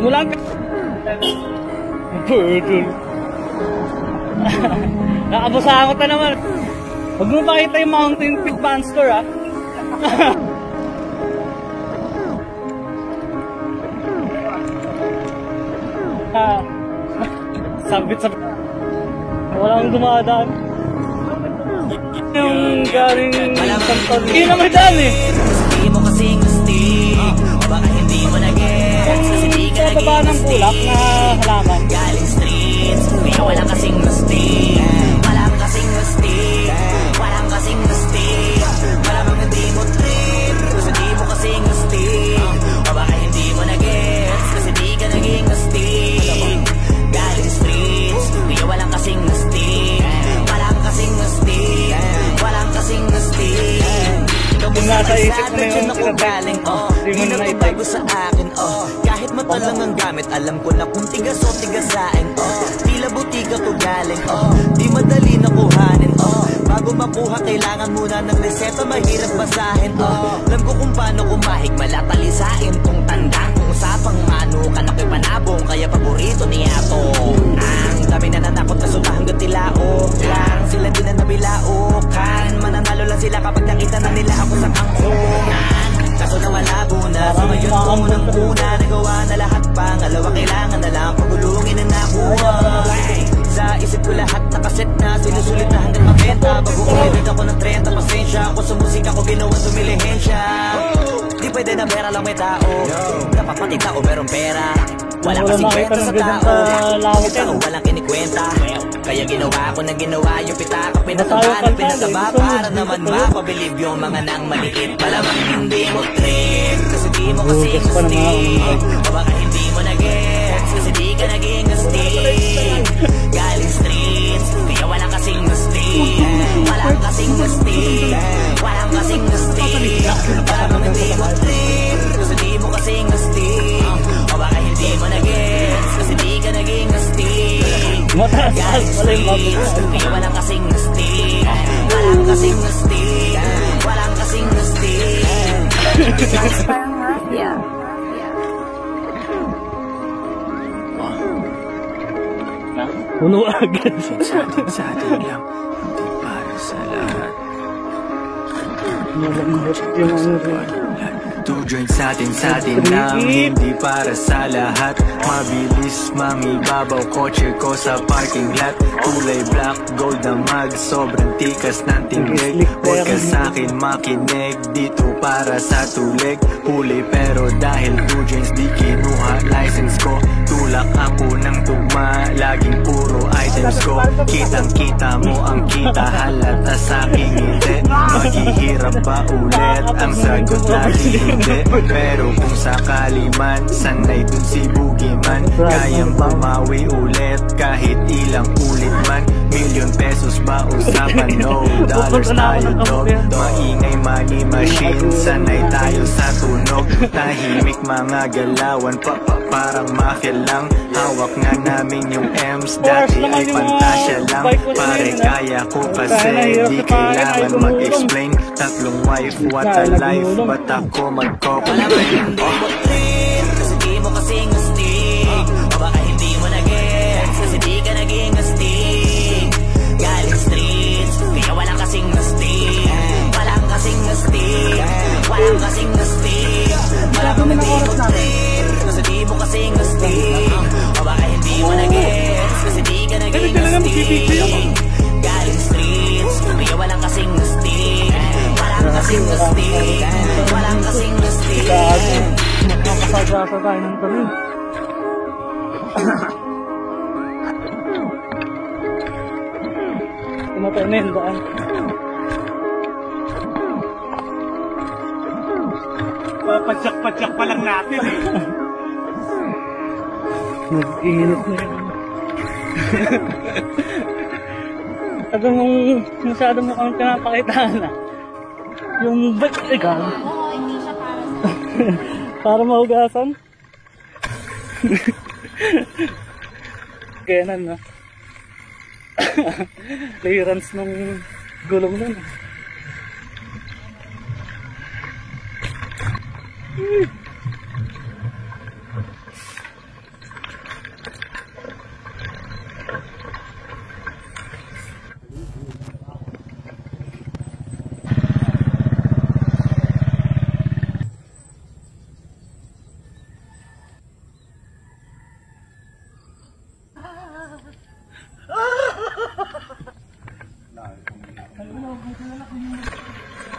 Walang burden. Nakabusangot na naman. Huwag mo pakita yung Mountain Peak Monster, ha? Sabit. Walang dumadaan. Yung galing Santon. Hindi naman daan eh. Hindi mo kasing gusti, o baka hindi mo na-gets. Kasi di ka sa baba ng kulak na halaman. Galing streets, kaya walang kasing gusti. Walang kasing gusti, walang kasing gusti. Malamang hindi mo trip, kasi di mo kasing gusti. O baka hindi mo na-gets, kasi di ka naging gusti. Galing streets, kaya walang kasing gusti. Walang kasing gusti, walang kasing gusti. Yung nasa isip na yung ako galing, di na ito bago sa akin, kahit mata lang ang gamit, alam ko na kung tigas o tigasain, tila butika to galing, di madali na kuhanin, bago makuha kailangan muna ng reseta, mahirap basahin, alam ko kung paano kumahig, malatalisain tong tandang, kung usapang manukan ako'y panabong, kaya paborito niya to. Ang dami na nanakot na sula hanggang tilaok lang, sila din na nabilaukan, mananalo lang sila kapag nakita na nila ako sa kangkungan. Kaso na malabo na, so ngayon ko unang-una, nagawa na lahat, pangalawa kailangan na lang pagulungin na nakuha. Sa isip ko lahat nakaset na, sinusulit na hanggang mabenta, bago umilit ako ng 30, pasensya ako sa musika ko ginawa dumilihensya. Di pwede na pera lang may tao, dapat pati tao merong pera. Wala kasing kwenta sa tao, yung tao walang kinikwenta. Kaya ginawa ko na ginawa yung pitaka, pinataba na pinataba, para naman mapabilib yung mga nang maliit. Malamang hindi mo trip, kasi di mo kasing gusti, o baka hindi mo na-gets, kasi di ka naging gusti. Galing streets, kaya walang kasing gusti. Walang kasing gusti, walang kasing gusti. Malamang hindi mo trip, kasi di mo kasing gusti, o baka hindi mo na-gets, kasi di ka naging gusti. Galing streets, kaya walang kasing gusti. Walang kasing gusti, walang kasing gusti. Parang mafia. Puno agad. Sa atin lang, hindi para sa lahat. Malambot yung ano rin. 2 joints sa atin lang, hindi para sa lahat. Mabilis mangibabaw kotse ko sa parking lot. Kulay black, gold na mag, sobrang tikas ng tingig. Huwag ka sa'kin makinig, dito para sa tulig. Huli pero dahil 2 joints di kinuha license ko. Tulak ako ng tugma, laging puro items ko. Kitang kita mo ang kita, halata sa'king hindi. Maghihirap ba ulit? Ang sagot lagi hindi. Pero kung sakali man, sanay dun si Boogeyman. Kayang bumawi ulit kahit ilang ulit man. Million pesos ba usapan? No dollars tayo dog. Maingay money machine, sanay tayo sa tunog. Tahimik mga galawan, parang mafia lang. Hawak nga namin yung M's, dati ay pantasya lang. Pare kaya ko kasi di kailangan mag-explain. 3 wife, what a life, ba't ako magko-complain? Hindi mo trip, kasi di mo kasing gusti, o baka hindi mo na-gets, kasi di ka naging gusti. Galing streets, kaya walang kasing gusti. Walang kasing gusti, walang kasing gusti. Malamang hindi mo trip, kasi di mo kasing gusti, o baka hindi mo na-gets, kasi di ka naging gusti. Galing streets, kaya walang kasing gusti. Walang kasing gusti, walang kasing gusti. Nakakasagasa tayo ng kami. Tumatay na yung daan. Padyak-padyak pa lang natin eh. Nag-iinit na yun. Masyado mo kang pinapakitaan na. Yung ba't ikaw? Oo, hindi siya para Para mahugasan? Ganon na. Clearance nung gulong nun.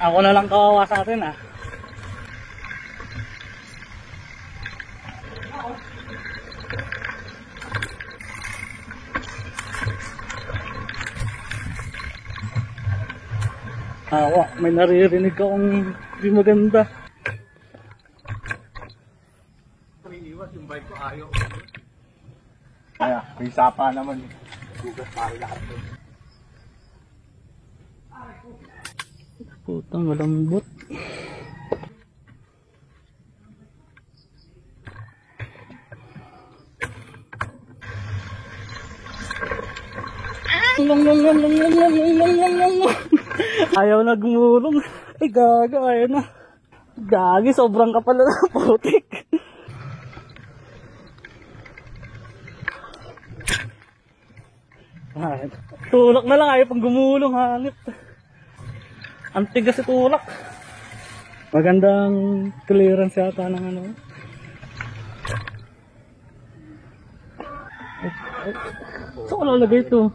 Ako na lang kawawa sa atin ah. Awa, may naririnig akong di maganda. Iwas yung bike ko, ayaw. Kaya, may sapa naman. Gugas para lahat doon. Putang malambot. Ayaw na gumulong. Ay gaga, ayaw na. Gagi, sobrang kapal na putik. Tulak na lang, ayaw pang gumulong, hanip. Ang tigas si tulak. Magandang clearance yata ng ano. Saan ko lalagay ito?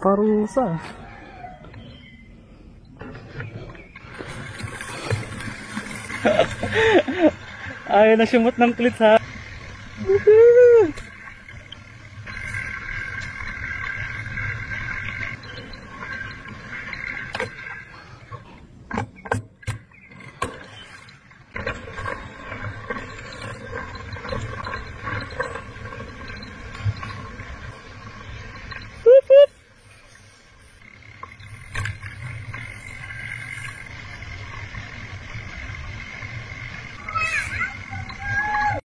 Parusa. Ayaw na sumot ng clits ha.